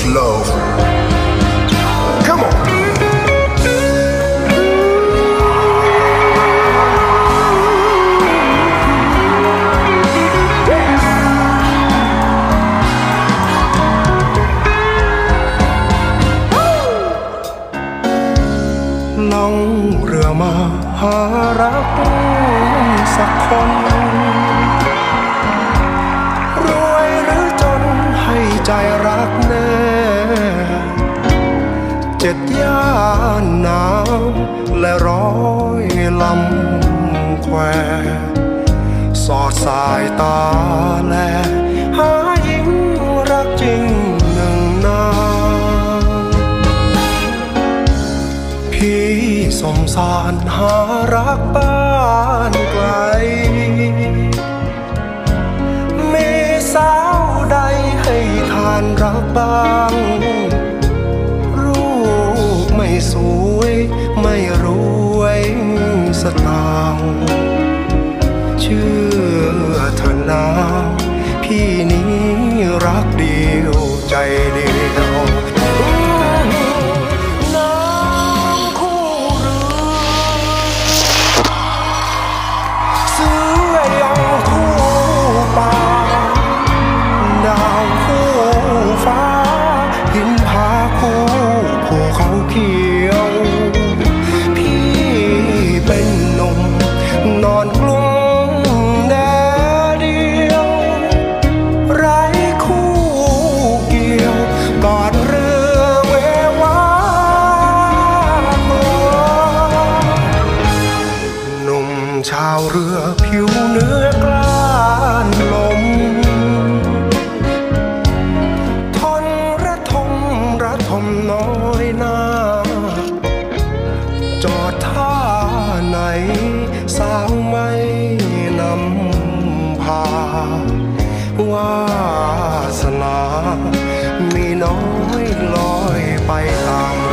Love. Come on. ล่องเรือมาหารักสักคนรวยหรือจนให้ใจรักแน่7 ย่านน้ำและ100 ลำแควสอดสายตาแลหาหญิงรักจริง1 นางพี่สมสารหารักบ้านไกลมีสาวใดให้ทานรักบ้างไม่สวยไม่รวยสตางค์เชื่อเถอะนะพี่นี้รักเดียวใจเดียวน้ำคู่เรือเสือยองคู่ป่าดาวคู่ฟ้าหินผาคู่ภูเขาเขียวพี่เป็นหนุ่มนอนกลุ้มแดดเดียวไร้คู่เกี่ยวกอดเรือเววาหนุ่มชาวเรือผิวเนื้อกล้านลมน้อยหน้าจอดท่าไหนสาวไม่นำพาวาสนามีน้อยลอยไปตาม